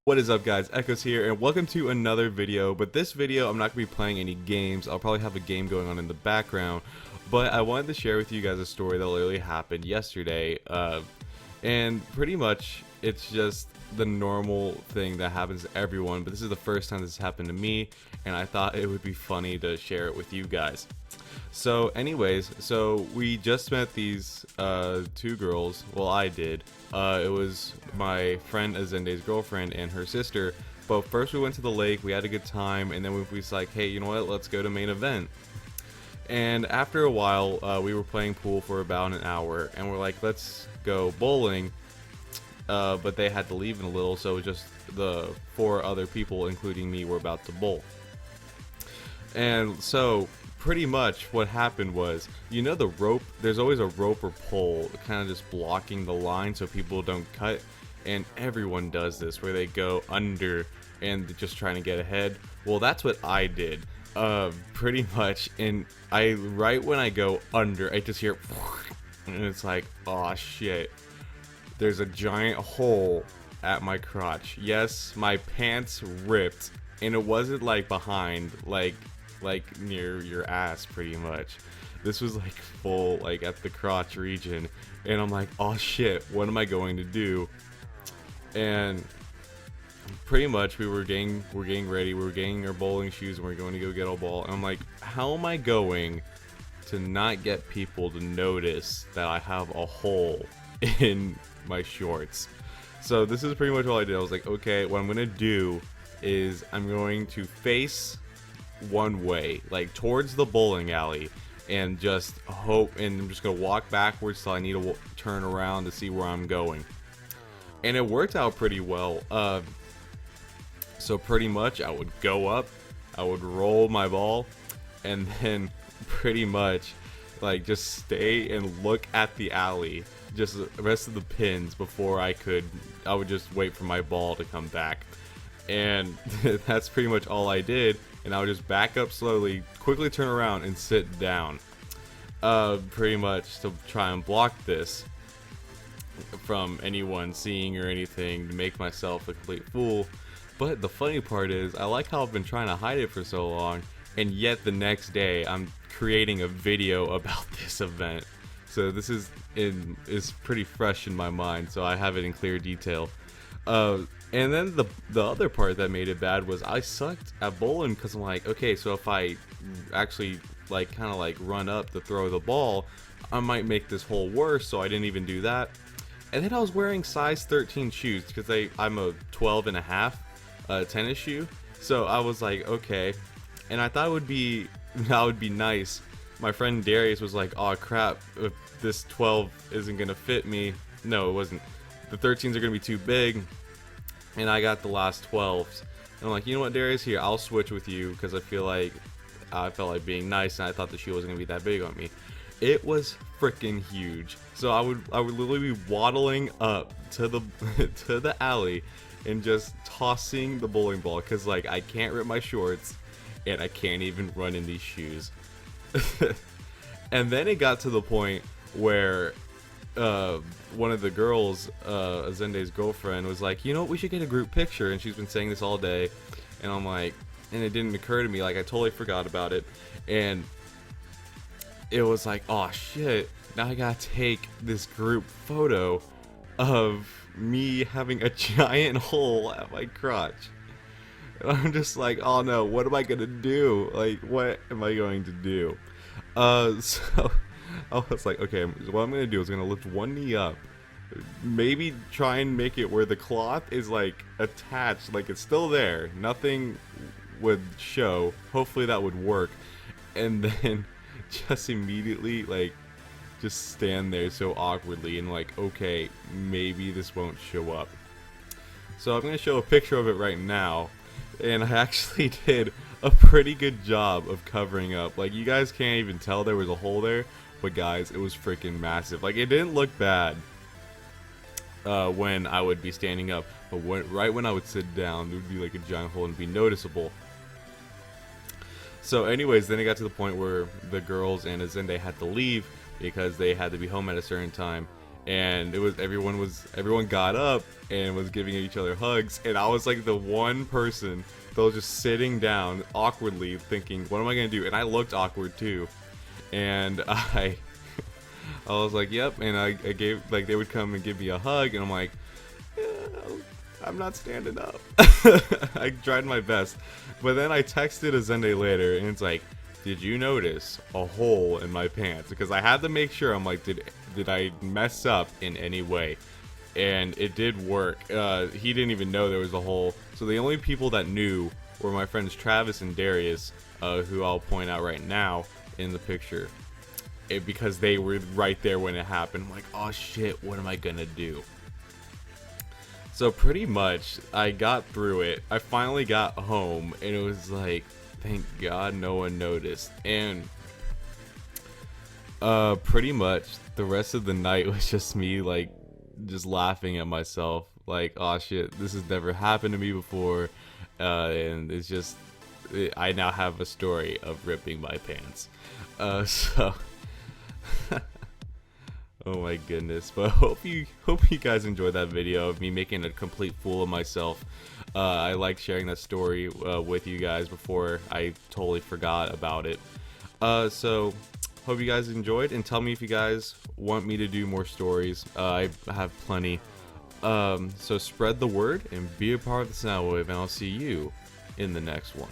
What is up, guys? Echoes here, and welcome to another video. But this video, I'm not going to be playing any games. I'll probably have a game going on in the background, but I wanted to share with you guys a story that literally happened yesterday, and pretty much it's just the normal thing that happens to everyone, but this is the first time this has happened to me, and I thought it would be funny to share it with you guys. So anyways, we just met these two girls. Well, I did. It was my friend Azende's girlfriend and her sister. But first we went to the lake, we had a good time, and then we was like, hey, you know what, let's go to main event. And after a while, we were playing pool for about an hour, and we're like, let's go bowling. But they had to leave in a little, so just the 4 other people, including me, were about to bowl. And so pretty much what happened was, you know, the rope, there's always a rope or pole kind of just blocking the line so people don't cut, and everyone does this where they go under and just trying to get ahead. Well, that's what I did, pretty much. And right when I go under, I just hear and it's like, oh shit, there's a giant hole at my crotch. Yes, my pants ripped, and it wasn't like behind, like near your ass, pretty much. This was like full, like at the crotch region, and I'm like, oh shit, what am I going to do? And pretty much we're getting ready, we're getting our bowling shoes, and we're going to go get a ball, and I'm like, how am I going to not get people to notice that I have a hole in my shorts? So this is pretty much all I did. I was like, okay, what I'm gonna do is I'm going to face one way, like towards the bowling alley, and just hope, and I'm just gonna walk backwards till I need to turn around to see where I'm going. And it worked out pretty well. So pretty much I would go up, I would roll my ball, and then pretty much like just stay and look at the alley, just the rest of the pins before I would just wait for my ball to come back. And that's pretty much all I did. And I would just back up slowly, quickly turn around, and sit down. Pretty much to try and block this from anyone seeing or anything, to make myself a complete fool. But the funny part is, I like how I've been trying to hide it for so long, and yet the next day I'm creating a video about this event. So this is pretty fresh in my mind, so I have it in clear detail. And then the other part that made it bad was I sucked at bowling, because I'm like, okay, so if I actually like kind of like run up to throw the ball, I might make this hole worse, so I didn't even do that. And then I was wearing size 13 shoes, because I'm a 12 and a half tennis shoe, so I was like, okay. And I thought that would be nice. My friend Darius was like, oh crap, if this 12 isn't gonna fit me. No, it wasn't. The 13s are gonna be too big. And I got the last 12s. And I'm like, you know what, Darius, here, I'll switch with you, because I felt like being nice, and I thought the shoe wasn't gonna be that big on me. It was freaking huge. So I would literally be waddling up to the to the alley and just tossing the bowling ball, because like I can't rip my shorts and I can't even run in these shoes. And then it got to the point where one of the girls, Azende's girlfriend, was like, you know what, we should get a group picture, and she's been saying this all day. And I'm like, and it didn't occur to me, like I totally forgot about it, and it was like, oh shit, now I gotta take this group photo of me having a giant hole at my crotch. And I'm just like, oh no, what am I gonna do? Like, what am I going to do? So I was like, okay, what I'm gonna do is I'm gonna lift one knee up, maybe try and make it where the cloth is like attached, like it's still there, nothing would show. Hopefully that would work. And then just immediately like just stand there so awkwardly, and like, okay, maybe this won't show up. So I'm gonna show a picture of it right now, and I actually did a pretty good job of covering up. Like, you guys can't even tell there was a hole there, but guys, it was freaking massive. Like, it didn't look bad when I would be standing up, but right when I would sit down, there would be like a giant hole and be noticeable. So anyways, then it got to the point where the girls and Azende had to leave because they had to be home at a certain time, and everyone got up and was giving each other hugs, and I was like the one person that was just sitting down awkwardly thinking, what am I gonna do? And I looked awkward too, and I was like, yep. And I gave, like, they would come and give me a hug, and I'm like, yeah, I'm not standing up. I tried my best, but then I texted a Zenday later, and it's like, did you notice a hole in my pants? Because I had to make sure. I'm like, did I mess up in any way? And it did work. He didn't even know there was a hole. So the only people that knew were my friends Travis and Darius, who I'll point out right now in the picture, because they were right there when it happened. I'm like, oh shit, what am I gonna do? So pretty much, I got through it. I finally got home, and it was like, thank God no one noticed. And pretty much the rest of the night was just me, like, just laughing at myself, like, oh shit, this has never happened to me before. And it's just, I now have a story of ripping my pants. So oh my goodness. But hope you guys enjoyed that video of me making a complete fool of myself. I like sharing that story with you guys before I totally forgot about it. So hope you guys enjoyed, and tell me if you guys want me to do more stories. I have plenty. So spread the word and be a part of the sound wave, and I'll see you in the next one.